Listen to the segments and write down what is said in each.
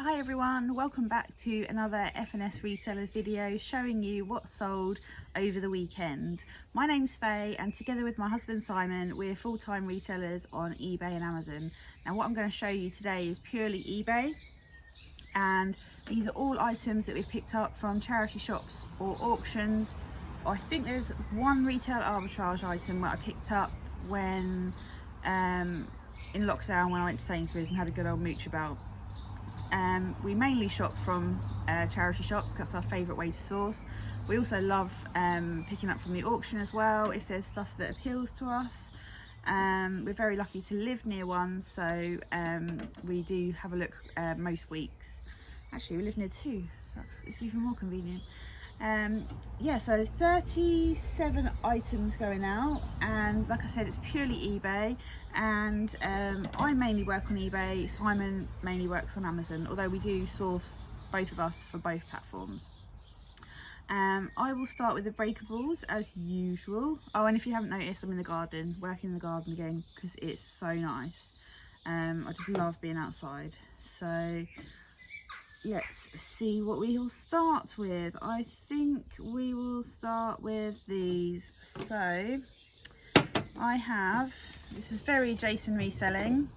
Hi everyone, welcome back to another F&S Resellers video showing you what sold over the weekend. My name's Faye and together with my husband Simon we're full-time resellers on eBay and Amazon. Now what I'm going to show you today is purely eBay, and these are all items that we've picked up from charity shops or auctions. I think there's one retail arbitrage item that I picked up when in lockdown when I went to Sainsbury's and had a good old mooch about. We mainly shop from charity shops because that's our favourite way to source. We also love picking up from the auction as well if there's stuff that appeals to us. We're very lucky to live near one, so we do have a look most weeks. Actually, we live near two, so it's even more convenient. Yeah, so 37 items going out, and like I said, it's purely eBay, and I mainly work on eBay. Simon mainly works on Amazon, although we do source, both of us, for both platforms. I will start with the Breakables as usual. Oh, and if you haven't noticed, I'm in the garden, working in the garden again because it's so nice. I just love being outside. So let's see what we will start with. I think we will start with these. So I have, this is very Jason Reselling,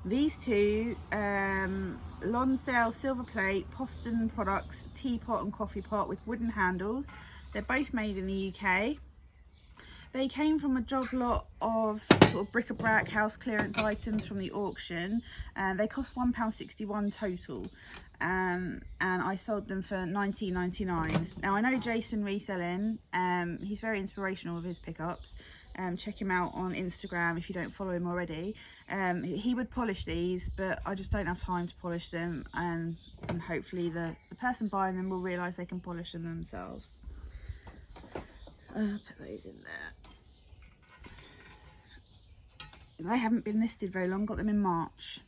these two Lonsdale silver plate Poston products teapot and coffee pot with wooden handles. They're both made in the UK. They came from a job lot of sort of bric-a-brac house clearance items from the auction. They cost £1.61 total, and I sold them for £19.99. Now I know Jason Reselling, he's very inspirational with his pickups. Check him out on Instagram if you don't follow him already. He would polish these, but I just don't have time to polish them, and hopefully the person buying them will realise they can polish them themselves. Put those in there. They haven't been listed very long, got them in March.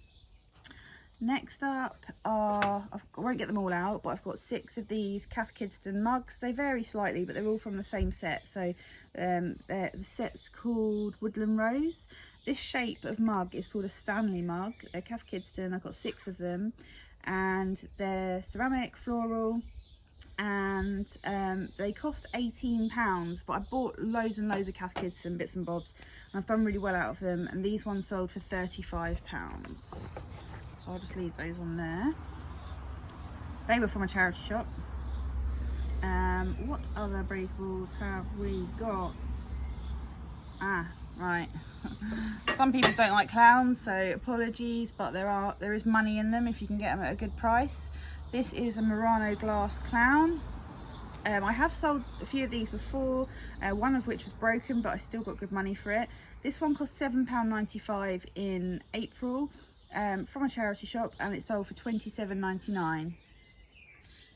Next up are, I won't get them all out, but I've got 6 of these Cath Kidston mugs. They vary slightly, but they're all from the same set. So the set's called Woodland Rose. This shape of mug is called a Stanley mug. They're Cath Kidston, I've got 6 of them. And they're ceramic, floral, and they cost £18, but I bought loads and loads of Cath Kidston bits and bobs, and I've done really well out of them, and these ones sold for £35. So I'll just leave those on there. They were from a charity shop. What other breakables have we got? Ah, right. Some people don't like clowns, so apologies, but there is money in them if you can get them at a good price. This is a Murano glass clown. I have sold a few of these before, one of which was broken, but I still got good money for it. This one cost £7.95 in April from a charity shop, and it sold for £27.99.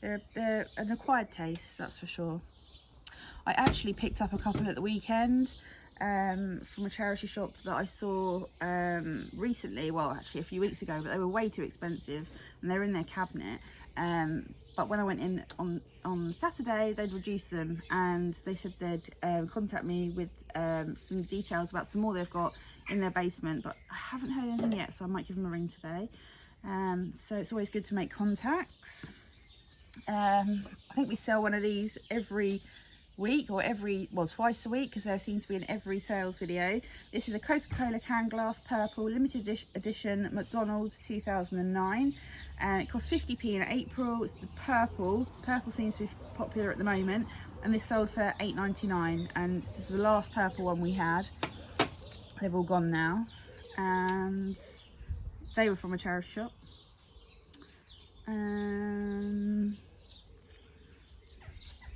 They're an acquired taste, that's for sure. I actually picked up a couple at the weekend from a charity shop that I saw recently, well actually a few weeks ago, but they were way too expensive and they're in their cabinet. But when I went in on Saturday, they'd reduced them, and they said they'd contact me with some details about some more they've got in their basement, but I haven't heard anything yet, so I might give them a ring today. So it's always good to make contacts. I think we sell one of these every week, or twice a week, because they seem to be in every sales video. This is a Coca-Cola can glass purple limited edition McDonald's 2009, and it costs 50p in April. It's the purple seems to be popular at the moment, and this sold for £8.99, and this is the last purple one we had. They've all gone now, and they were from a charity shop.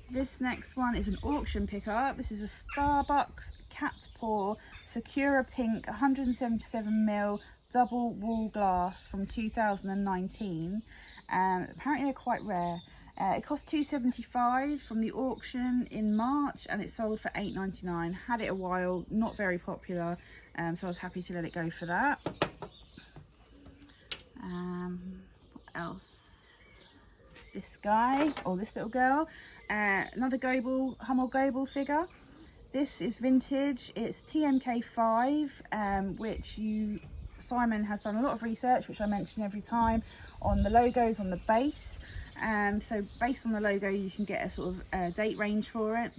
This next one is an auction pickup. This is a Starbucks cat paw Sakura pink 177ml double wall glass from 2019. Apparently they're quite rare. It cost £2.75 from the auction in March, and it sold for £8.99. Had it a while, not very popular, so I was happy to let it go for that. What else? This guy, or this little girl, another Hummel Goebel figure. This is vintage. It's TMK5, which you Simon has done a lot of research, which I mention every time, on the logos on the base. So based on the logo you can get a sort of date range for it,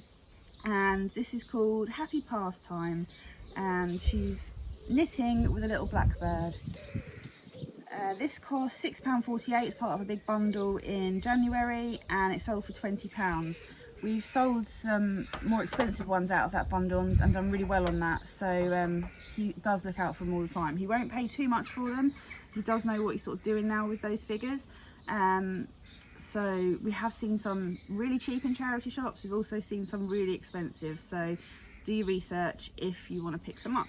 and this is called Happy Pastime, and she's knitting with a little blackbird. This cost £6.48. It's part of a big bundle in January, and it sold for £20. We've sold some more expensive ones out of that bundle and done really well on that, so he does look out for them all the time. He won't pay too much for them. He does know what he's sort of doing now with those figures. So we have seen some really cheap in charity shops. We've also seen some really expensive, so do your research if you want to pick some up.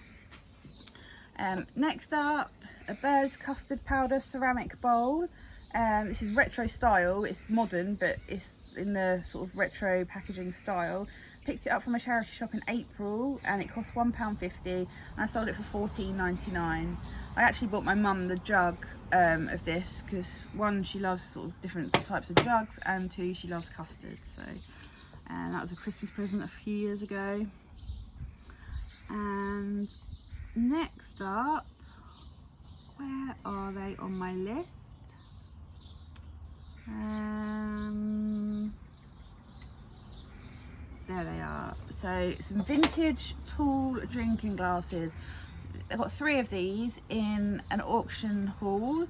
Next up, a bird's custard powder ceramic bowl. This is retro style. It's modern, but it's in the sort of retro packaging style. Picked it up from a charity shop in April, and it cost £1.50, and I sold it for £14.99. I actually bought my mum the jug of this because, one, she loves sort of different types of jugs, and two, she loves custard. So that was a Christmas present a few years ago. And next up, where are they on my list? There they are. So some vintage tall drinking glasses. I've got 3 of these in an auction haul.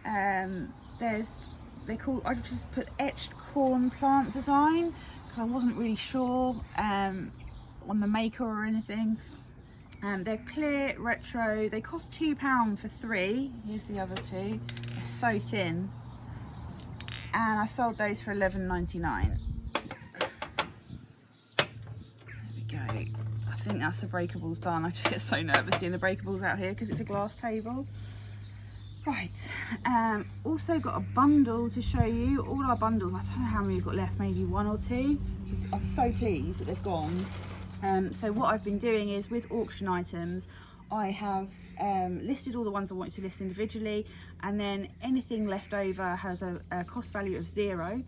I just put etched corn plant design because I wasn't really sure on the maker or anything. They're clear, retro. They cost £2 for 3. Here's the other 2. They're so thin. And I sold those for £11.99. There we go. I think that's the breakables done. I just get so nervous doing the breakables out here because it's a glass table. Right, also got a bundle to show you. All our bundles, I don't know how many we've got left, maybe 1 or 2. I'm so pleased that they've gone. So what I've been doing is, with auction items, I have listed all the ones I want to list individually, and then anything left over has a cost value of 0,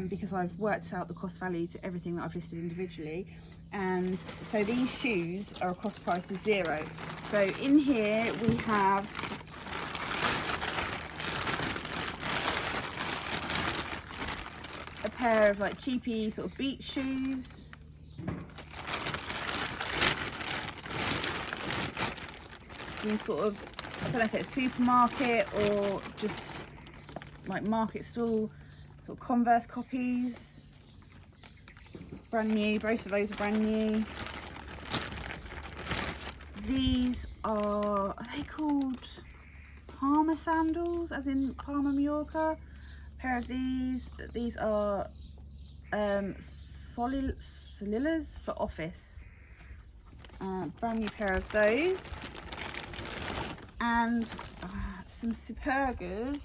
because I've worked out the cost value to everything that I've listed individually. And so these shoes are a cost price of 0. So in here we have a pair of like cheapy sort of beach shoes. Some sort of, I don't know if it's a supermarket or just like market stall sort of Converse copies. Brand new, both of those are brand new. These are they called Palmer sandals, as in Palmer, Mallorca? A pair of these are Solillas for office. Brand new pair of those. And some Supergas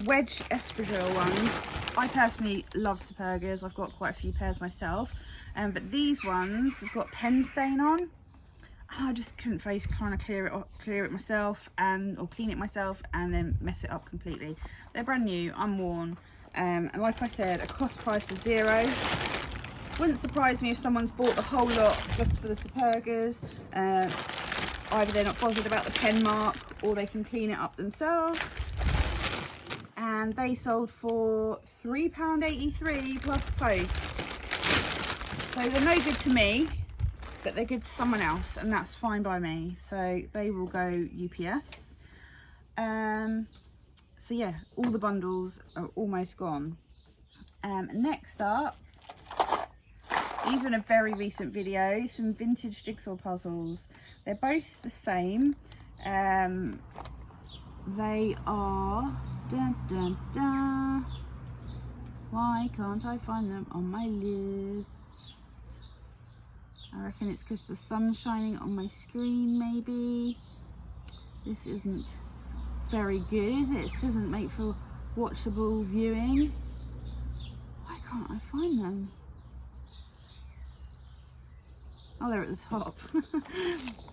wedge espadrille ones. I personally love Supergas. I've got quite a few pairs myself, but these ones have got pen stain on, and I just couldn't face trying to clear it myself or clean it myself and then mess it up completely. They're brand new, unworn, and like I said, a cost price of 0. Wouldn't surprise me if someone's bought the whole lot just for the Supergas. Either they're not bothered about the pen mark, or they can clean it up themselves. And they sold for £3.83 plus post. So they're no good to me, but they're good to someone else, and that's fine by me. So they will go UPS. So yeah, all the bundles are almost gone. Next up, these are in a very recent video, some vintage jigsaw puzzles. They're both the same. They are, why can't I find them on my list? I reckon it's because the sun's shining on my screen, maybe. This isn't very good, is it? It doesn't make for watchable viewing. Why can't I find them? Oh, they're at the top.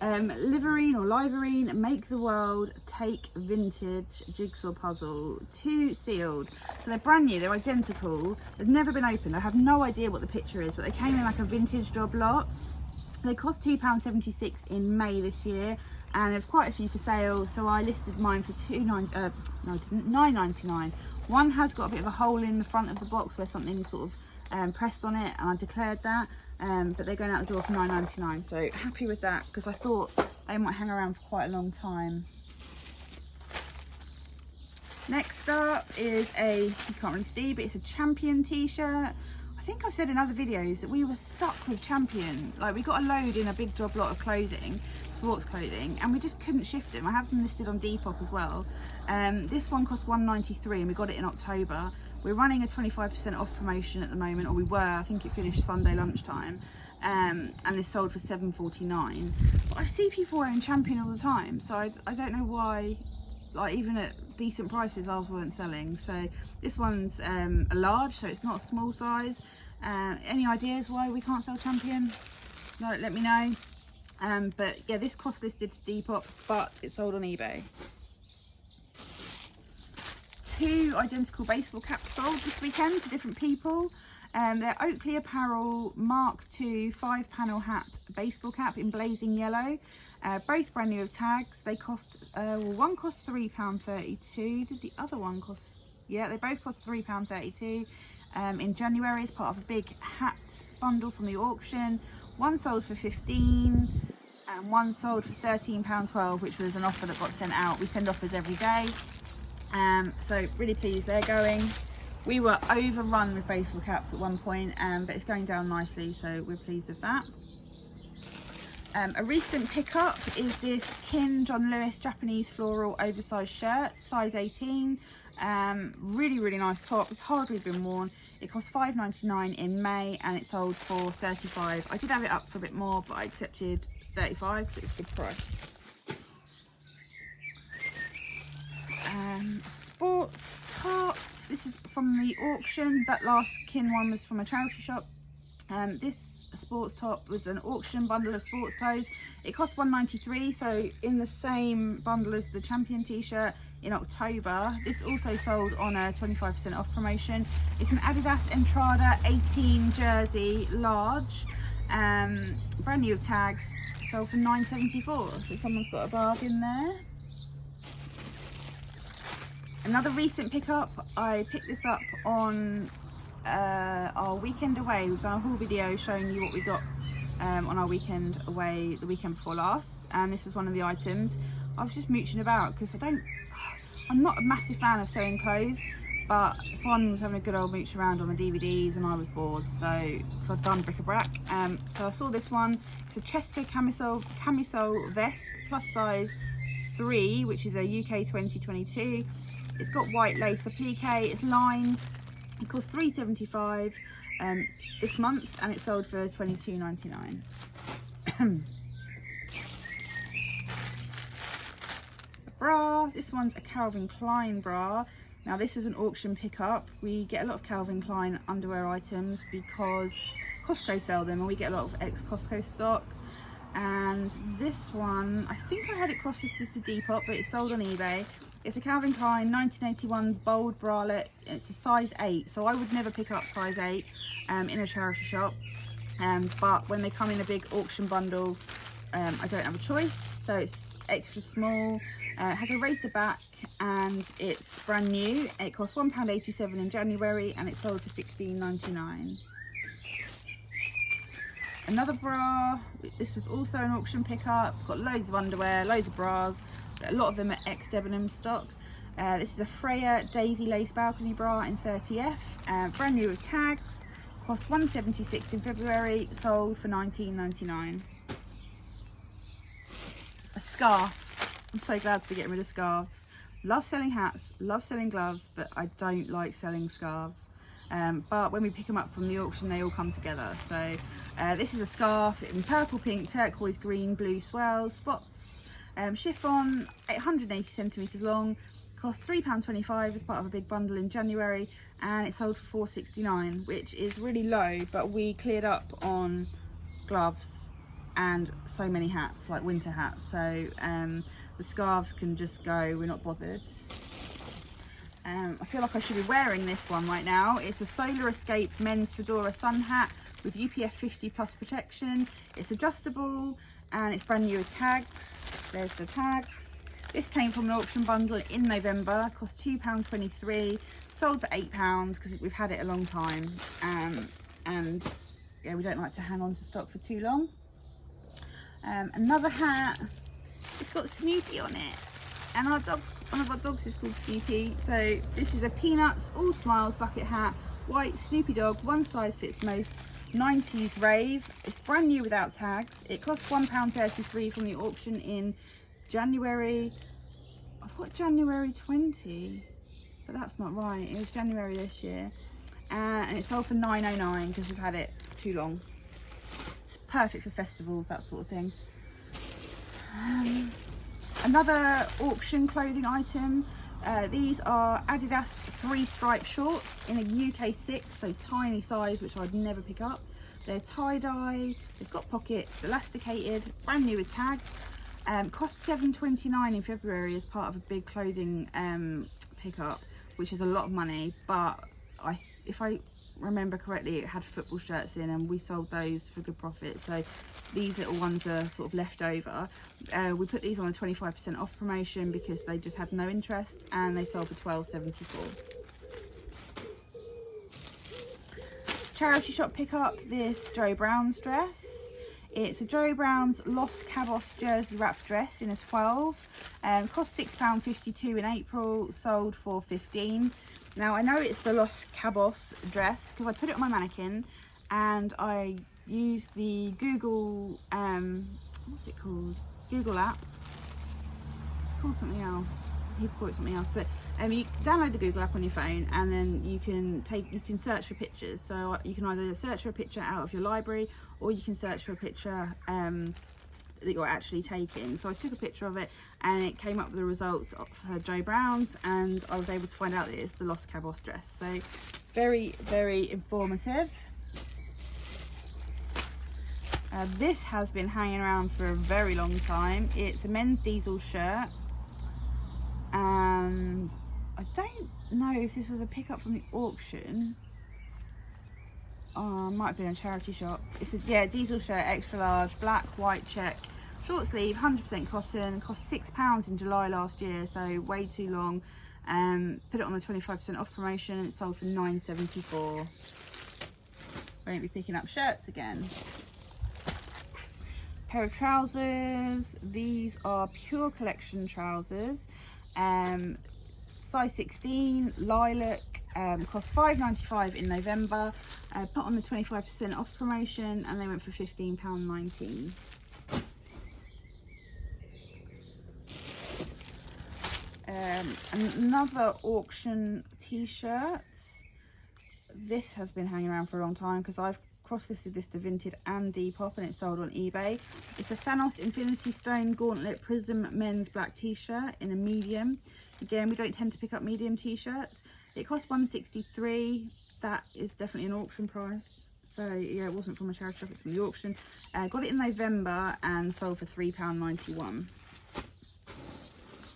Liverine or Liverine, Make the World, Take Vintage Jigsaw Puzzle, 2 sealed. So they're brand new, they're identical. They've never been opened. I have no idea what the picture is, but they came in like a vintage job lot. They cost £2.76 in May this year, and there's quite a few for sale, so I listed mine for $9.99. One has got a bit of a hole in the front of the box where something sort of pressed on it, and I declared that, but they're going out the door for $9.99, so happy with that because I thought they might hang around for quite a long time. Next up is you can't really see, but it's a Champion t-shirt. I think I've said in other videos that we were stuck with Champion. Like, we got a load in a big job lot of clothing, sports clothing, and we just couldn't shift them. I have them listed on Depop as well. This one cost $1.93 and we got it in October. We're running a 25% off promotion at the moment, or we were. I think it finished Sunday lunchtime, and this sold for $7.49. But I see people wearing Champion all the time, so I don't know why, like, even at decent prices ours weren't selling. So this one's a large, so it's not a small size. Any ideas why we can't sell Champion? No, let me know. But yeah, this cost listed to Depop, but it sold on eBay. 2 identical baseball caps sold this weekend to different people. They're Oakley Apparel Mark II 5-panel hat baseball cap in blazing yellow. Both brand new with tags. They cost, well, one cost £3.32. Did the other one cost? Yeah, they both cost £3.32. In January as part of a big hat bundle from the auction. One sold for $15 and one sold for £13.12, which was an offer that got sent out. We send offers every day. So really pleased they're going. We were overrun with baseball caps at one point, but it's going down nicely, so we're pleased with that. A recent pickup is this Kin John Lewis Japanese floral oversized shirt, size 18. Really nice top. It's hardly been worn. It cost $5.99 in May and it sold for $35. I did have it up for a bit more, but I accepted $35 because it's a good price. Sports top. This is from the auction. That last Kin one was from a charity shop. This sports top was an auction bundle of sports clothes. It cost $1.93, so in the same bundle as the Champion t-shirt in October. This also sold on a 25% off promotion. It's an Adidas Entrada 18 jersey, large, brand new with tags, sold for $9.74, so someone's got a bargain there. Another recent pickup, I picked this up on our weekend away. We've done a whole video showing you what we got on our weekend away the weekend before last, and this was one of the items. I was just mooching about because I'm not a massive fan of sewing clothes, but someone was having a good old mooch around on the DVDs and I was bored, so I've done bric-a-brac. So I saw this one. It's a Chesco camisole vest, plus size 3, which is a UK 2022. It's got white lace applique, it's lined. It cost $3.75 this month and it sold for $22.99. A bra, this one's a Calvin Klein bra. Now this is an auction pickup. We get a lot of Calvin Klein underwear items because Costco sell them and we get a lot of ex-Costco stock. And this one, I think I had it cross-listed to Depop, but it's sold on eBay. It's a Calvin Klein 1981 bold bralette. It's a size 8, so I would never pick up size 8 in a charity shop. But when they come in a big auction bundle, I don't have a choice. So it's extra small. It has a racer back and it's brand new. It cost £1.87 in January and it sold for $16.99. Another bra, this was also an auction pickup. Got loads of underwear, loads of bras. A lot of them are ex-Debenham stock. This is a Freya Daisy Lace Balcony Bra in 30F. Brand new with tags. Cost $1.76 in February. Sold for $19.99. A scarf. I'm so glad to be getting rid of scarves. Love selling hats, love selling gloves, but I don't like selling scarves. But when we pick them up from the auction, they all come together. So this is a scarf in purple, pink, turquoise, green, blue swirls, spots. Chiffon, 880 centimetres long, cost £3.25 as part of a big bundle in January, and it sold for $4.69, which is really low, but we cleared up on gloves and so many hats, like winter hats, so the scarves can just go, we're not bothered. I feel like I should be wearing this one right now. It's a Solar Escape men's fedora sun hat with UPF 50 plus protection. It's adjustable and it's brand new with tags. There's the tags. This came from an auction bundle in November, cost £2.23, sold for £8 because we've had it a long time, and yeah, we don't like to hang on to stock for too long. Another hat, it's got Snoopy on it, and one of our dogs is called Snoopy. So this is a Peanuts All Smiles bucket hat, white Snoopy dog, one size fits most, 90s rave. It's brand new without tags. It cost £1.33 from the auction in January. I've got January 20, but that's not right. It was January this year, and it sold for £9.09 because we've had it too long. It's perfect for festivals, that sort of thing. Another auction clothing item. These are Adidas 3-stripe shorts in a UK 6, so tiny size, which I'd never pick up. They're tie-dye, they've got pockets, elasticated, brand new with tags. Cost £7.29 in February as part of a big clothing pickup, which is a lot of money, but if I remember correctly, it had football shirts in, and we sold those for good profit. So these little ones are sort of left over. We put these on a 25% off promotion because they just had no interest, and they sold for £12.74. Charity shop pickup, this Joe Brown's dress. It's a Joe Brown's Los Cabos jersey wrap dress in a 12. Cost £6.52 in April, sold for £15. Now I know it's the Los Cabos dress because I put it on my mannequin, and I used the Google, what's it called? Google app. It's called something else. People call it something else, but you download the Google app on your phone, and then you can search for pictures. So you can either search for a picture out of your library, or you can search for a picture that you're actually taking. So I took a picture of it, and it came up with the results of her Joe Brown's, and I was able to find out that it's the Los Cabos dress. So very, very informative. This has been hanging around for a very long time. It's a men's diesel shirt, and I don't know if this was a pickup from the auction. Oh, might have been a charity shop. It's a diesel shirt, extra large, black, white check, short sleeve, 100% cotton. Cost £6 in July last year, so way too long. Put it on the 25% off promotion, and it sold for £9.74. Won't be picking up shirts again. Pair of trousers. These are Pure Collection trousers. Size 16, lilac. Cost £5.95 in November. Put on the 25% off promotion, and they went for £15.19. Another auction t-shirt. This has been hanging around for a long time because I've cross-listed this to Vinted and Depop, and it's sold on eBay. It's a Thanos Infinity Stone Gauntlet Prism men's black t-shirt in a medium. Again, we don't tend to pick up medium t-shirts. It cost £1.63. That is definitely an auction price. So yeah, it wasn't from a charity shop, it's from the auction. Got it in November and sold for £3.91.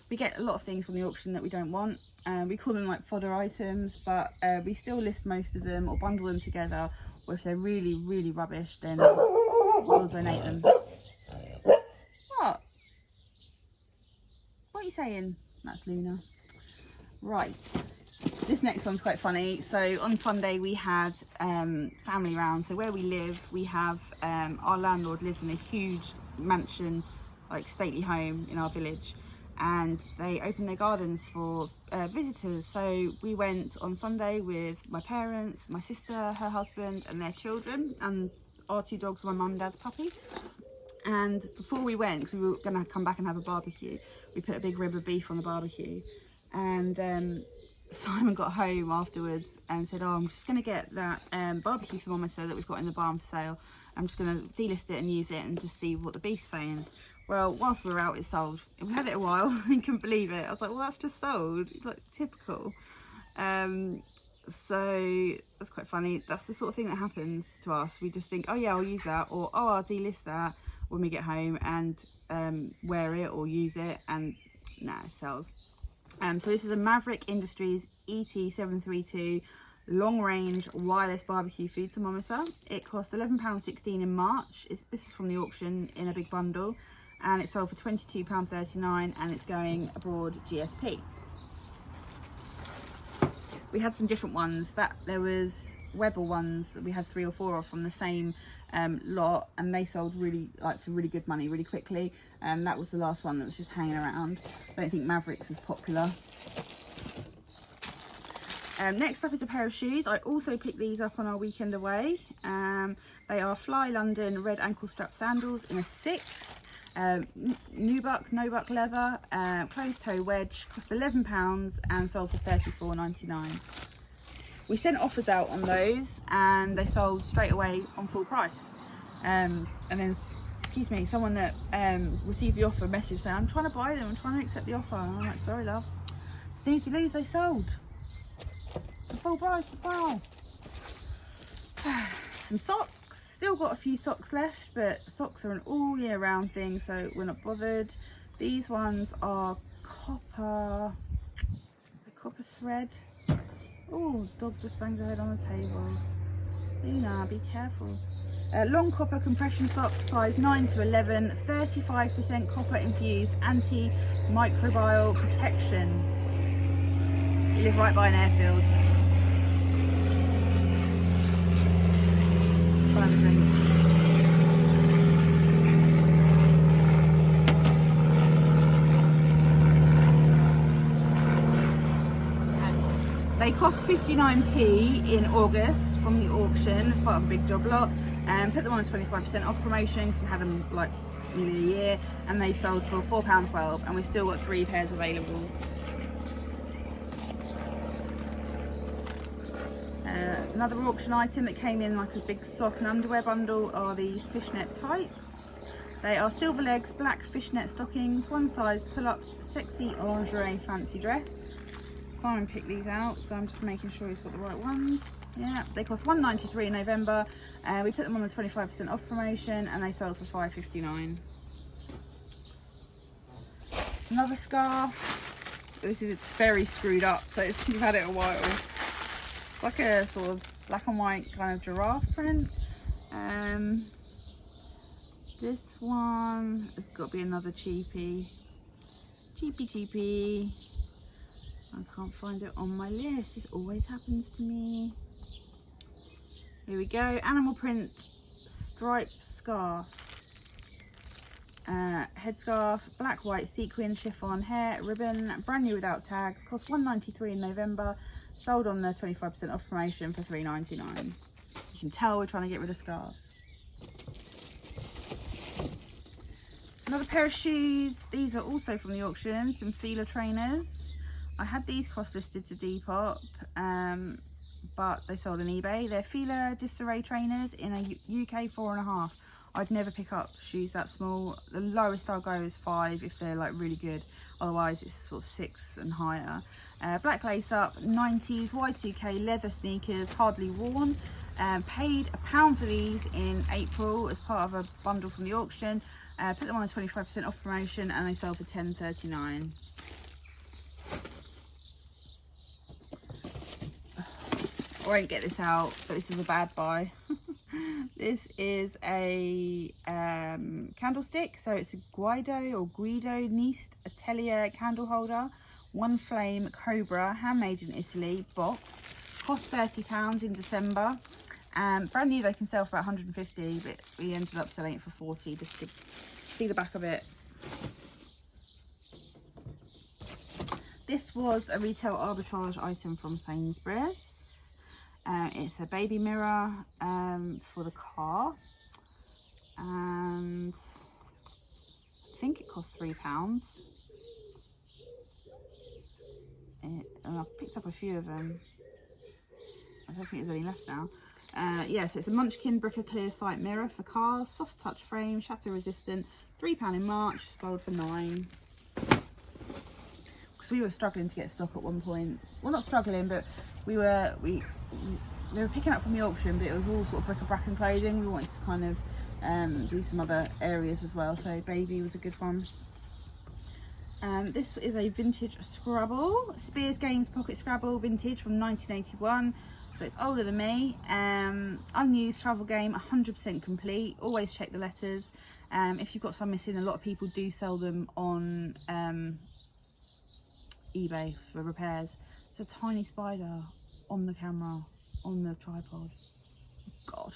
We get a lot of things from the auction that we don't want. We call them like fodder items, but we still list most of them or bundle them together. Or if they're really, really rubbish, then we'll donate them. What? What are you saying? That's Luna. Right. This next one's quite funny. So on Sunday we had family round. So where we live, we have our landlord lives in a huge mansion, like stately home in our village, and they open their gardens for visitors. So we went on Sunday with my parents, my sister, her husband and their children, and our two dogs were my mum and dad's puppy. And before we went, 'cause we were going to come back and have a barbecue, we put a big rib of beef on the barbecue, and Simon got home afterwards and said, oh, I'm just going to get that barbecue thermometer that we've got in the barn for sale. I'm just going to delist it and use it and just see what the beef's saying. Well, whilst we were out, it sold. We had it a while and couldn't believe it. I was like, well, that's just sold. It's like typical. So that's quite funny. That's the sort of thing that happens to us. We just think, oh yeah, I'll use that, or oh, I'll delist that when we get home and wear it or use it, and nah, it sells. So this is a Maverick Industries ET732 long range wireless barbecue food thermometer. It cost £11.16 in March. This is from the auction in a big bundle. and it sold for £22.39, and it's going abroad GSP. We had some different ones. There was Weber ones that we had 3 or 4 of from the same lot, and they sold really for really good money really quickly. That was the last one that was just hanging around. I don't think Maverick's as popular. Next up is a pair of shoes. I also picked these up on our weekend away. They are Fly London red ankle strap sandals in a 6. Nubuck, no buck leather, closed toe wedge, cost £11 and sold for £34.99. We sent offers out on those and they sold straight away on full price. And then, excuse me, someone that received the offer message saying, I'm trying to buy them, I'm trying to accept the offer. And I'm like, sorry love, snooze you lose, they sold at full price as well. Some socks. Still got a few socks left, but socks are an all year round thing, so we're not bothered. These ones are copper thread. Oh, dog just banged her head on the table. Luna, be careful. Long copper compression socks, size 9 to 11, 35% copper infused, anti-microbial protection. You live right by an airfield. Have a drink. They cost 59p in August from the auction as part of a big job lot. Put them on a 25% off promotion because we had them like nearly a year, and they sold for £4.12, and we've still got 3 pairs available. Another auction item that came in like a big sock and underwear bundle are these fishnet tights. They are silver legs, black fishnet stockings, one size pull-ups, sexy lingerie fancy dress. Simon picked these out, so I'm just making sure he's got the right ones. Yeah, they cost £1.93 in November. We put them on the 25% off promotion and they sold for £5.59. Another scarf. This is very screwed up, so we've had it a while. It's like a sort of black and white kind of giraffe print. This one has got to be another cheapie. Cheapie. I can't find it on my list. This always happens to me. Here we go. Animal print stripe scarf. Headscarf, black, white, sequin, chiffon, hair, ribbon, brand new without tags. Cost £1.93 in November. Sold on the 25% off promotion for £3.99. You can tell we're trying to get rid of scarves. Another pair of shoes. These are also from the auction. Some Fila trainers. I had these cross listed to Depop, but they sold on eBay. They're Fila disarray trainers in a UK 4.5. I'd never pick up shoes that small. The lowest I'll go is 5 if they're like really good. Otherwise it's sort of 6 and higher. Black lace up, 90s, Y2K leather sneakers, hardly worn. Paid £1 for these in April as part of a bundle from the auction. Put them on a 25% off promotion and they sold for £10.39. I won't get this out, but this is a bad buy. This is a candlestick, so it's a Guido Nist Atelier candle holder, one flame Cobra, handmade in Italy, box, cost £30 in December. Brand new, they can sell for about 150, but we ended up selling it for 40 just to see the back of it. This was a retail arbitrage item from Sainsbury's. It's a baby mirror for the car, and I think it cost £3. And I picked up a few of them. I don't think there's any left now. Yes, it's a Munchkin Bricker Clear Sight mirror for cars, soft touch frame, shatter resistant, £3 in March, sold for £9. Because we were struggling to get stock at one point. Well, not struggling, but we were picking up from the auction, but it was all sort of bric-a-brac and clothing. We wanted to kind of do some other areas as well, so baby was a good one. This is a vintage Scrabble, Spears Games Pocket Scrabble vintage from 1981, so it's older than me. Unused travel game, 100% complete. Always check the letters. If you've got some missing, a lot of people do sell them on eBay for repairs. It's a tiny spider on the camera, on the tripod. God,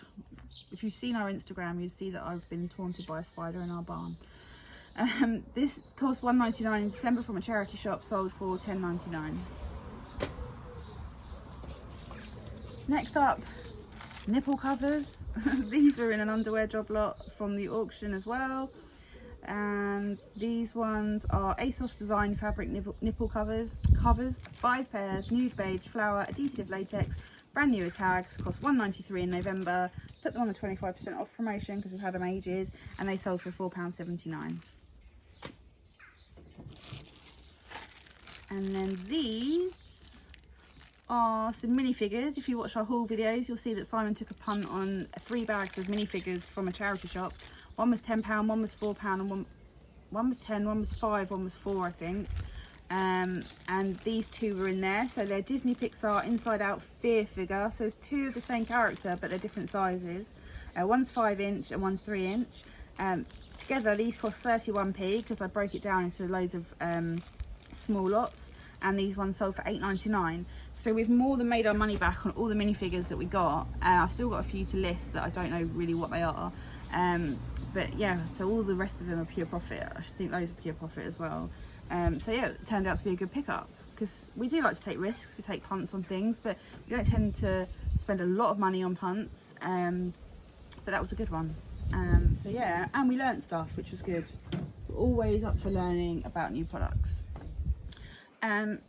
if you've seen our Instagram, you'd see that I've been taunted by a spider in our barn. This cost $1.99 in December from a charity shop, sold for $10.99. Next up, nipple covers. These were in an underwear job lot from the auction as well. And these ones are ASOS design fabric nipple covers, 5 pairs, nude beige, flower, adhesive latex, brand new tags, cost $1.93 in November. Put them on a 25% off promotion because we've had them ages, and they sold for £4.79. And then these are some minifigures. If you watch our haul videos, you'll see that Simon took a punt on 3 bags of minifigures from a charity shop. One was £10, one was £4, and one was 10, one was 5, one was 4, I think. And these 2 were in there. So they're Disney Pixar Inside Out Fear figure. So there's 2 of the same character, but they're different sizes. One's 5-inch and one's 3-inch. Together these cost 31p because I broke it down into loads of small lots, and these ones sold for $8.99. So we've more than made our money back on all the minifigures that we got. I've still got a few to list that I don't know really what they are. But yeah, so all the rest of them are pure profit. I should think those are pure profit as well. So yeah, it turned out to be a good pickup because we do like to take risks. We take punts on things, but we don't tend to spend a lot of money on punts. But that was a good one. So yeah, and we learnt stuff, which was good. We're always up for learning about new products.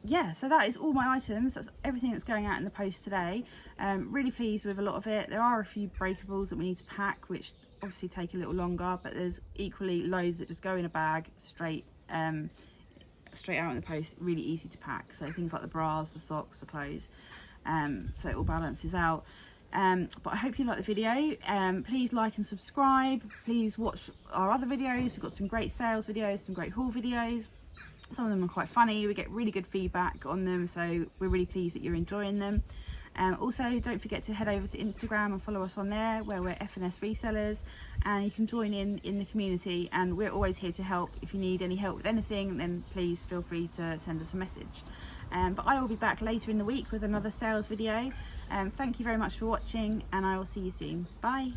Yeah, so that is all my items. That's everything that's going out in the post today. Really pleased with a lot of it. There are a few breakables that we need to pack, which obviously take a little longer, but there's equally loads that just go in a bag straight out in the post, really easy to pack. So things like the bras, the socks, the clothes, so it all balances out. But I hope you like the video. Please like and subscribe. Please watch our other videos. We've got some great sales videos, some great haul videos. Some of them are quite funny. We get really good feedback on them, so we're really pleased that you're enjoying them. Also, don't forget to head over to Instagram and follow us on there, where we're F&S Resellers, and you can join in the community, and we're always here to help. If you need any help with anything, then please feel free to send us a message. But I will be back later in the week with another sales video. Thank you very much for watching, and I will see you soon. Bye.